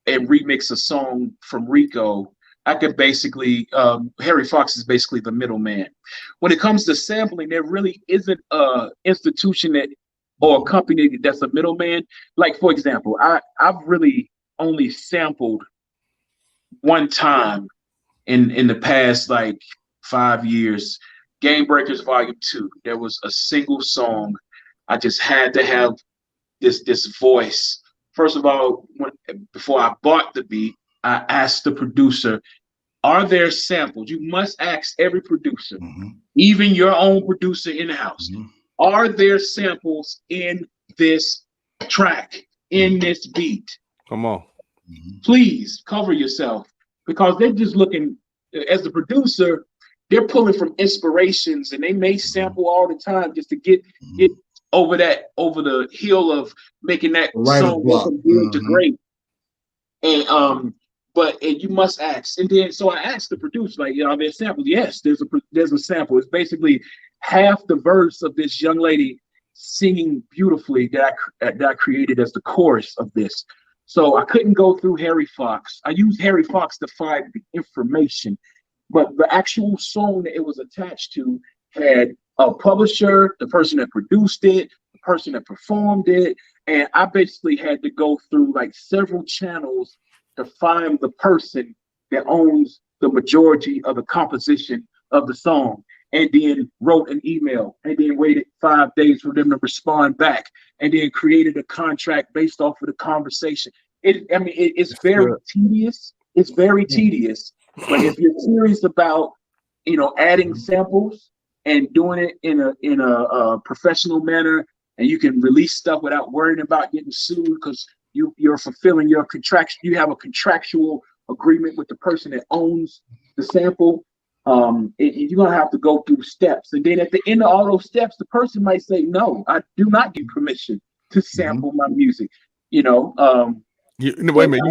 remix a song from Rico, I could basically, Harry Fox is basically the middleman. When it comes to sampling, there really isn't a institution or a company that's a middleman. Like, for example, I've really only sampled one time in the past like 5 years. Game Breakers Volume 2. There was a single song. I just had to have this voice. First of all, before I bought the beat, I asked the producer, are there samples? You must ask every producer, even your own producer in-house. Are there samples in this track, in this beat? Come on. Please cover yourself, because they're just looking, as the producer, they're pulling from inspirations, and they may sample all the time just to get it over the hill of making that song go from good to great. And but you must ask. And then so I asked the producer, like, are there samples? Yes, there's a sample. It's basically half the verse of this young lady singing beautifully that I created as the chorus of this. So I couldn't go through Harry Fox. I used Harry Fox to find the information, but the actual song that it was attached to had a publisher, the person that produced it, the person that performed it, and I basically had to go through like several channels to find the person that owns the majority of the composition of the song, and then wrote an email, and then waited 5 days for them to respond back, and then created a contract based off of the conversation. It's very tedious. It's very tedious. But if you're serious about, adding samples and doing it in a professional manner, and you can release stuff without worrying about getting sued because you're fulfilling your contract. You have a contractual agreement with the person that owns the sample. You're gonna have to go through steps, and then at the end of all those steps, the person might say, "No, I do not give permission to sample my music." Wait a minute.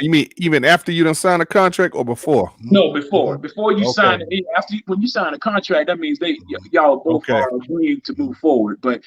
You mean even after you done sign a contract or before? No, before you sign it. When you sign a contract, that means y'all both are agreeing to move forward. But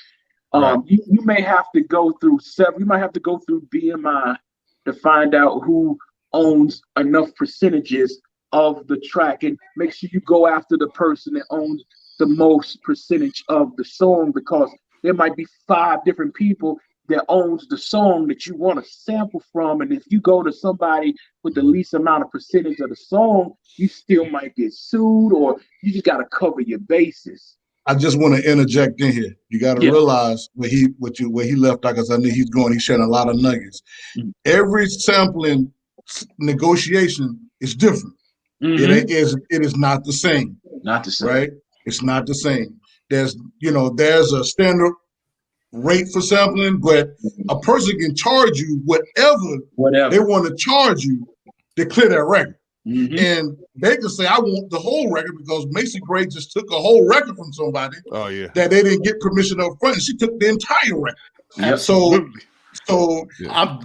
you may have to go through you might have to go through BMI to find out who owns enough percentages of the track, and make sure you go after the person that owns the most percentage of the song, because there might be 5 different people that owns the song that you want to sample from, and if you go to somebody with the least amount of percentage of the song, you still might get sued, or you just got to cover your bases. I just want to interject in here. You got to realize where he left out, because I knew he's sharing a lot of nuggets. Every sampling negotiation is different. It is not the same. Not the same. Right? It's not the same. There's a standard rate for sampling, but a person can charge you whatever they want to charge you to clear that record. And they can say, I want the whole record, because Macy Gray just took a whole record from somebody that they didn't get permission up front. She took the entire record. Absolutely. So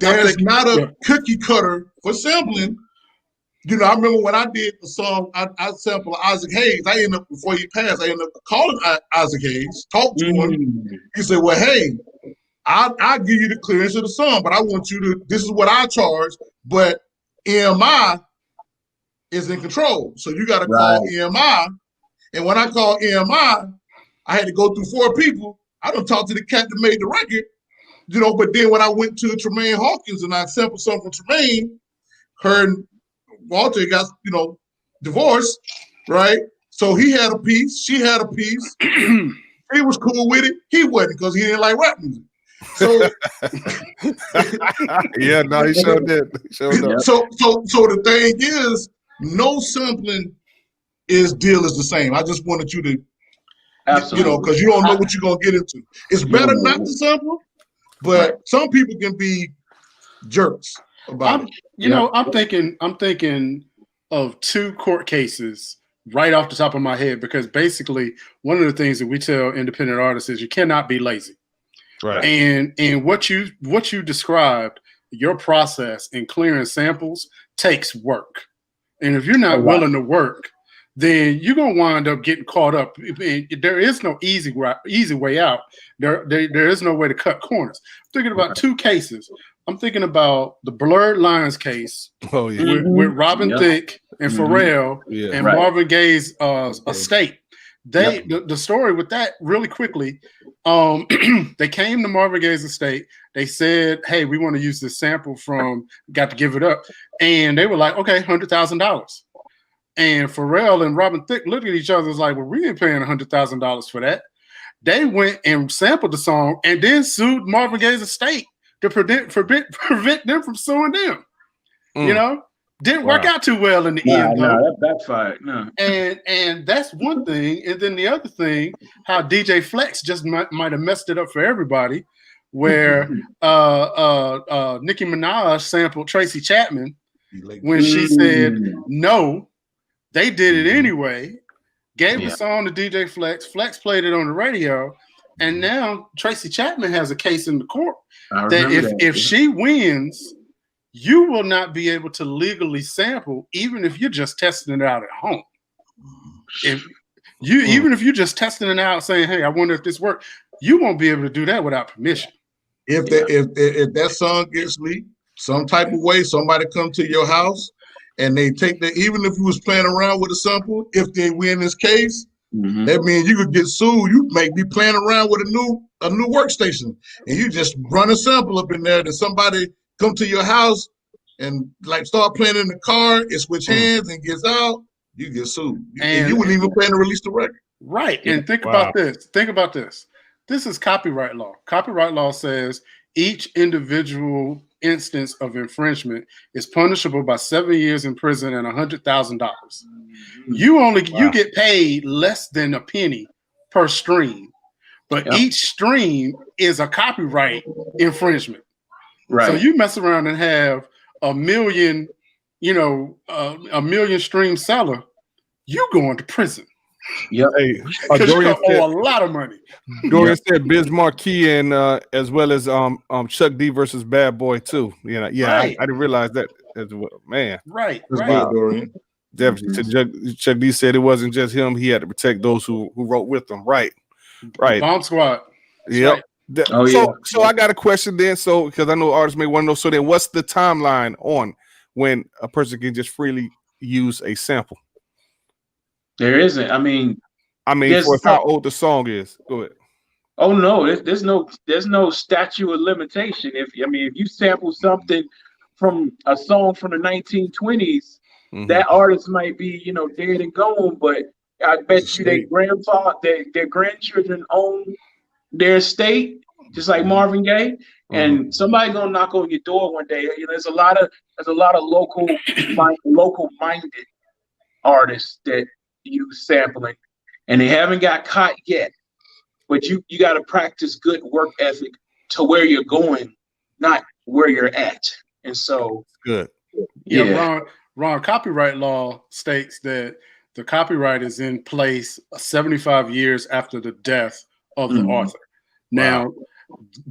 there's not a cookie cutter for sampling. I remember when I did the song, I sampled Isaac Hayes. Before he passed, I ended up calling Isaac Hayes, talked to him. He said, well, hey, I'll give you the clearance of the song, but I want you to, this is what I charge, but EMI is in control. So you got to call EMI. And when I called EMI, I had to go through 4 people. I don't talk to the cat that made the record, but then when I went to Tremaine Hawkins and I sampled something from Tremaine, her and Walter got, divorced, right? So he had a piece, she had a piece. He was cool with it. He wasn't, because he didn't like rap music. So he sure did. So the thing is, no sampling deal is the same. I just wanted you to, because you don't know what you're gonna get into. It's better not to sample, but some people can be jerks about it. I'm thinking of 2 court cases right off the top of my head, because basically one of the things that we tell independent artists is you cannot be lazy. Right. And what you described, your process in clearing samples takes work. And if you're not willing to work, then you're gonna wind up getting caught up. There is no easy way out. There is no way to cut corners. I'm thinking about two cases. I'm thinking about the Blurred Lines case with Robin Thicke and Pharrell and Marvin Gaye's estate. The story with that really quickly, they came to Marvin Gaye's estate. They said, hey, we want to use this sample from Got to Give It Up. And they were like, okay, $100,000. And Pharrell and Robin Thicke looked at each other and was like, well, we ain't paying $100,000 for that. They went and sampled the song and then sued Marvin Gaye's estate to prevent them from suing them. You know? Didn't work out too well in the end, though. No, that backfired. No. And that's one thing. And then the other thing, how DJ Flex just might have messed it up for everybody, where Nicki Minaj sampled Tracy Chapman when she said no. They did it anyway. Gave the song to DJ Flex. Flex played it on the radio, and now Tracy Chapman has a case in the court that if she wins, you will not be able to legally sample, even if you're just testing it out at home. Even if you're just testing it out, saying, "Hey, I wonder if this works," you won't be able to do that without permission. If that song gets leaked, some type of way, somebody come to your house and they take that, even if you was playing around with a sample, if they win this case, that means you could get sued. You might be playing around with a new workstation, and you just run a sample up in there, and somebody come to your house and like start playing in the car, it switch hands and gets out, you get sued. And you wouldn't even plan to release the record. Right. And think about this. Think about this. This is copyright law. Copyright law says each individual instance of infringement is punishable by 7 years in prison and $100,000. You get paid less than a penny per stream, but each stream is a copyright infringement. Right. So you mess around and have a million stream seller, you going to prison. Yep. Hey, Dorian said, a lot of money. Dorian said Biz Markie and as well as Chuck D versus Bad Boy too. You know, I didn't realize that as well. Man, right. Good, Dorian. Definitely. Chuck D said it wasn't just him; he had to protect those who wrote with him. Right. Bomb Squad. Yep. Right. So I got a question then. So because I know artists may want to know. So then, what's the timeline on when a person can just freely use a sample? There isn't. I mean, for how old the song is. Go ahead. Oh no, there's no statute of limitation. If you sample something from a song from the 1920s, that artist might be dead and gone, but I bet you their grandchildren own their estate, just like Marvin Gaye, and somebody gonna knock on your door one day. There's a lot of local minded artists that use sampling, and they haven't got caught yet. But you got to practice good work ethic to where you're going, not where you're at. And so, good. Yeah, Ron. Copyright law states that the copyright is in place 75 years after the death of the author. Now,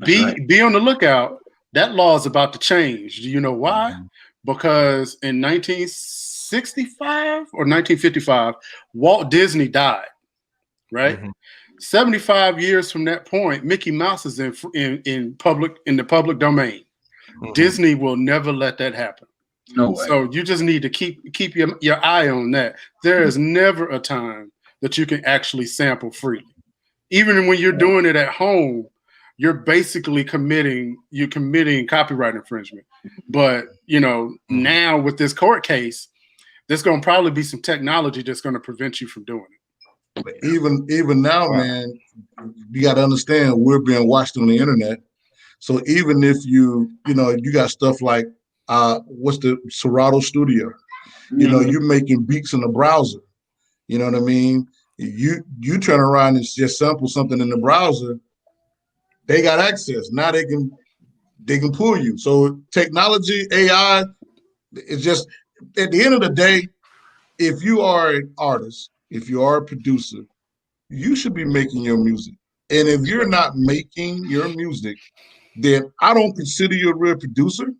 be on the lookout. That law is about to change. Do you know why? Because in 1965 or 1955, Walt Disney died, right? 75 years from that point, Mickey Mouse is in the public domain. Disney will never let that happen. No way. So you just need to keep your eye on that. There is never a time that you can actually sample freely. Even when you're doing it at home, you're basically committing copyright infringement. But now with this court case, there's going to probably be some technology that's going to prevent you from doing it. But even now, man, you got to understand we're being watched on the internet. So even if you got stuff like what's the Serato Studio, you're making beats in the browser. You know what I mean? You turn around and just sample something in the browser, they got access. Now they can pull you. So technology, AI, it's just at the end of the day, if you are an artist, if you are a producer, you should be making your music. And if you're not making your music, then I don't consider you a real producer.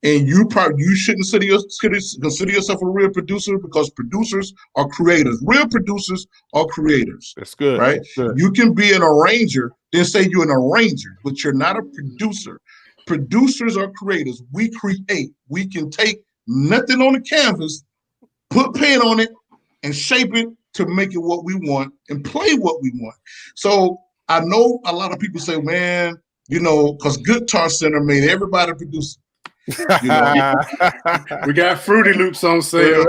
And you shouldn't consider yourself a real producer, because producers are creators. Real producers are creators. That's good. Right? That's good. You can be an arranger, then say you're an arranger, but you're not a producer. Producers are creators. We create. We can take nothing on the canvas, put pen on it, and shape it to make it what we want and play what we want. So I know a lot of people say, man, because Guitar Center made everybody producer. We got Fruity Loops on sale.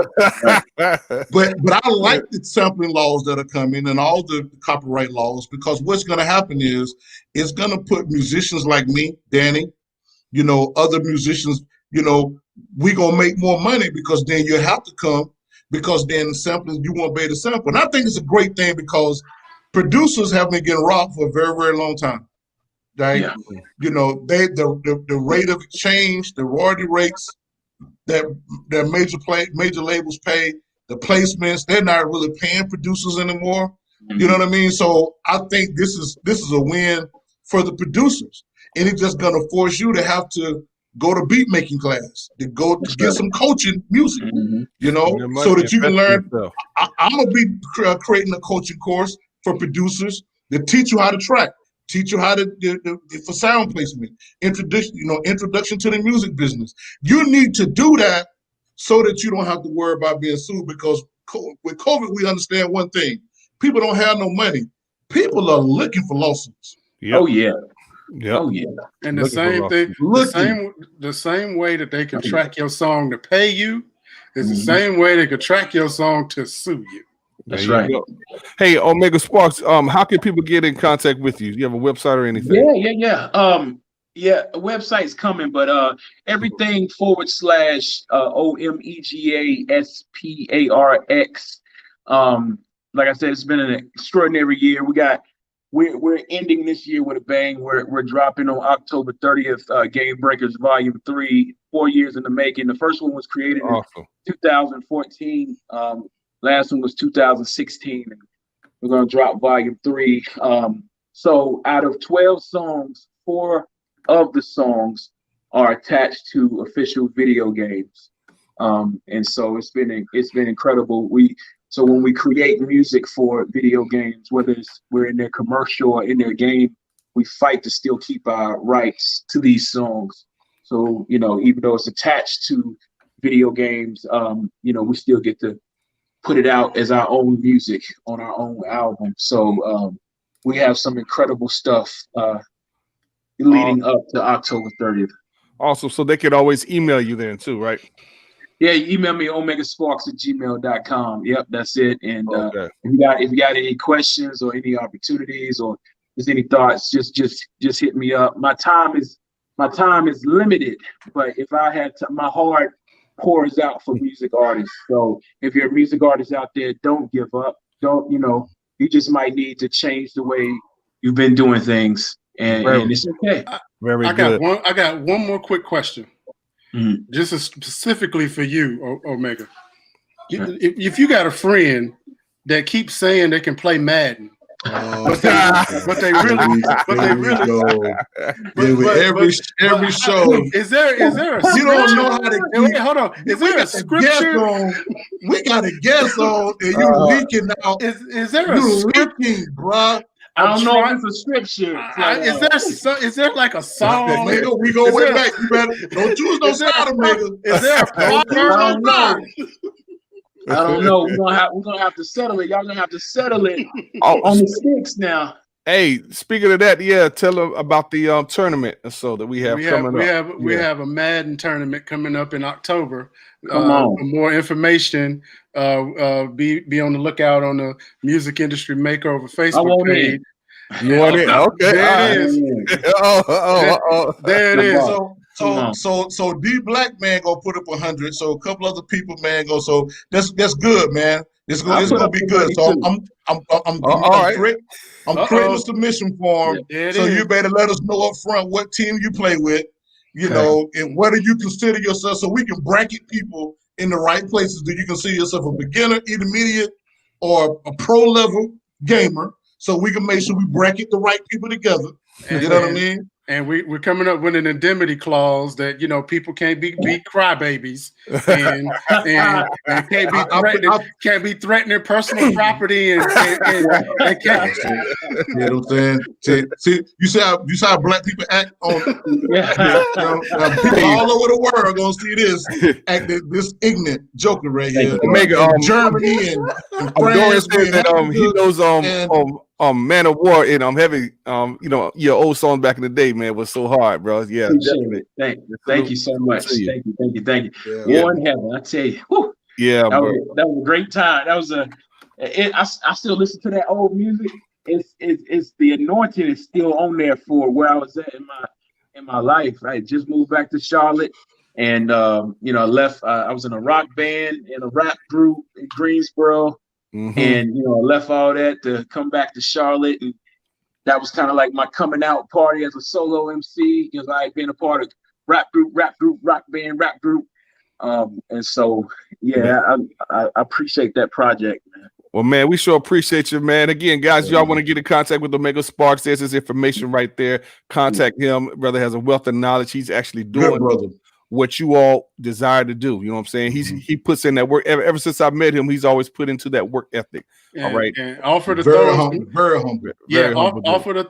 But I like the sampling laws that are coming and all the copyright laws, because what's going to happen is it's going to put musicians like me, Danny, other musicians, we going to make more money, because then you have to come, because then sampling, you won't be able to sample. And I think it's a great thing, because producers have been getting robbed for a very, very long time. Right? Yeah. The rate of exchange, the royalty rates that major labels pay, the placements, they're not really paying producers anymore. You know what I mean? So I think this is a win for the producers, and it's just gonna force you to have to go to beat making class, to get some coaching music, so that you can learn. I'm gonna be creating a coaching course for producers to teach you how to track. Teach you how to for sound placement, introduction to the music business. You need to do that so that you don't have to worry about being sued, because with COVID, we understand one thing: people don't have no money. People are looking for lawsuits. Yep. Oh yeah. Yep. Oh yeah. And the same thing, the same way that they can track your song to pay you is the same way they could track your song to sue you. That's right. Hey, Omega Sparx, how can people get in contact with you? Do you have a website or anything? Yeah. A website's coming, but everything / OMEGASPARX. Like I said, it's been an extraordinary year. We're ending this year with a bang. We're dropping on October 30th, Game Breakers Volume 3, 4 years in the making. The first one was created in 2014. Last one was 2016, and we're going to drop Volume 3. So out of 12 songs, 4 of the songs are attached to official video games. And so it's been incredible. So when we create music for video games, whether we're in their commercial or in their game, we fight to still keep our rights to these songs. So, even though it's attached to video games, we still get to put it out as our own music on our own album. So we have some incredible stuff leading up to October 30th. Awesome. So they could always email you then too, right? Yeah, you email me omegasparx@gmail.com. Yep, that's it. And if you got any questions or any opportunities or just any thoughts, just hit me up. My time is limited, but if I had my heart pours out for music artists. So if you're a music artist out there, don't give up. Don't, you just might need to change the way you've been doing things, and it's okay. Very good. I got one more quick question. Just specifically for you, Omega. If you got a friend that keeps saying they can play Madden, but they really every show. Is there a you don't know how to wait, hold on. Is there a scripture? We got a guess on, and you leaking out. Is there a leaking, bro? I don't know if it's a scripture. Is there like a song? We go way back. You better don't choose no side, Omega. Is there a proverb? I don't know. We're gonna have to settle it. Y'all gonna have to settle it on the sticks now. Hey, speaking of that, tell them about the tournament so that we have coming up. We have a Madden tournament coming up in October. Come on. For more information, be on the lookout on the Music Industry Makeover Facebook page. You want it? Okay. There it is. There it is. So D Black man gonna put up 100. So a couple other people, man, go. So that's good, man. It's gonna be good. So I'm creating a submission form. So you better let us know up front what team you play with, and whether you consider yourself, so we can bracket people in the right places. Do you consider yourself a beginner, intermediate, or a pro level gamer? so we can make sure we bracket the right people together. You know what I mean? And we're coming up with an indemnity clause that people can't be crybabies and can't be threatening personal property and can't. You know what I'm saying? See, you see how black people act on. People all over the world are gonna see this ignorant joker right here. Germany and France. He knows Man of War and Heavy. Your old song back in the day, man, was so hard, bro. Yeah, definitely. Thank you so much. Thank you. Yeah. War in Heaven, I tell you. Whew, yeah, that was a great time. That was I still listen to that old music. It's the anointing is still on there for where I was at in my life. I just moved back to Charlotte, and left. I was in a rock band in a rap group in Greensboro. And I left all that to come back to Charlotte, and that was kind of like my coming out party as a solo MC, because I had been a part of rock band, rap group, and so I appreciate that project, man. Well, man, we sure appreciate you, man. Again, guys, y'all want to get in contact with Omega Sparx? There's his information right there. Contact him. Brother has a wealth of knowledge. He's actually doing what you all desire to do. You know what I'm saying? He puts in that work. Ever since I met him, he's always put into that work ethic. All right. And offer to very humble. Yeah, offer to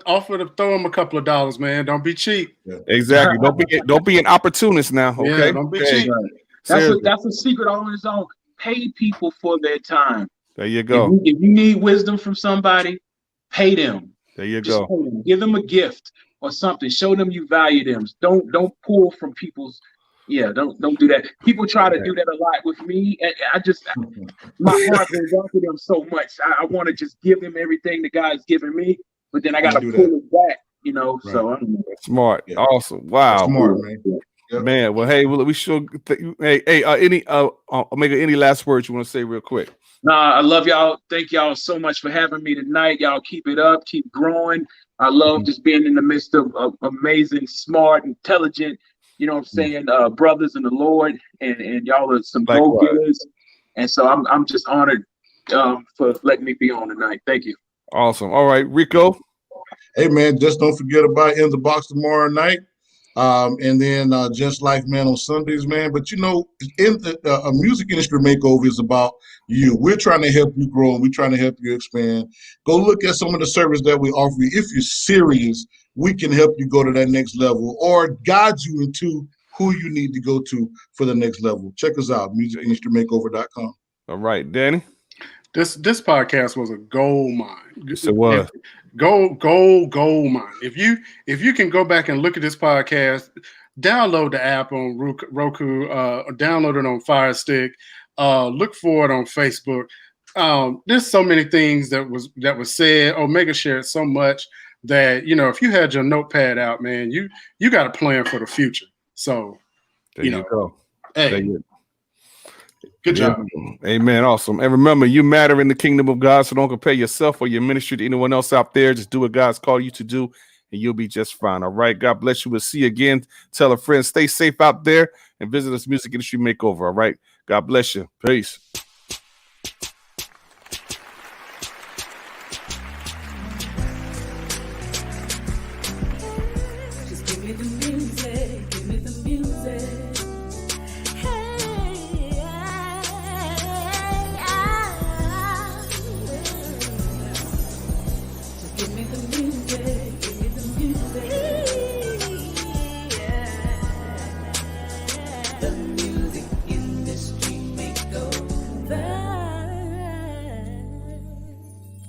throw him a couple of dollars, man. Don't be cheap. Yeah. Exactly. Don't be an opportunist now. Okay. Yeah, don't be cheap. That's a secret all on its own. Pay people for their time. There you go. If you need wisdom from somebody, pay them. There you Just go. pay them. Give them a gift or something. Show them you value them. Don't pull from people's. Yeah, don't do that. People try to do that a lot with me, and my heart goes out to them so much. I want to just give them everything the God's given me, but then I got to pull it back, Right. So I'm smart, awesome, wow, smart, man. Yep. Man, well, hey, we sure. Any Omega, any last words you want to say real quick? Nah, I love y'all. Thank y'all so much for having me tonight. Y'all keep it up, keep growing. I love just being in the midst of amazing, smart, intelligent. You know what I'm saying? Brothers in the Lord, and y'all are some go-getters. And so I'm just honored for letting me be on tonight. Thank you. Awesome. All right, Rico. Hey, man, just don't forget about In the Box tomorrow night. And then Just Life, man, on Sundays, man. But, in the music industry makeover is about you. We're trying to help you grow, and we're trying to help you expand. Go look at some of the service that we offer you. If you're serious, we can help you go to that next level or guide you into who you need to go to for the next level. Check us out, musicindustrymakeover.com. All right, Danny. This podcast was a gold mine. Yes, it was. Gold mine. If you can go back and look at this podcast, download the app on Roku, download it on Fire Stick, look for it on Facebook. There's so many things that was said. Omega shared so much that if you had your notepad out, man, you got a plan for the future. So there you go. Hey, good job. Amen. Awesome. And remember, you matter in the kingdom of God, so don't compare yourself or your ministry to anyone else out there. Just do what God's called you to do, and you'll be just fine. All right. God bless you. We'll see you again. Tell a friend, stay safe out there, and visit us Music Industry Makeover. All right. God bless you. Peace. Just give me the music.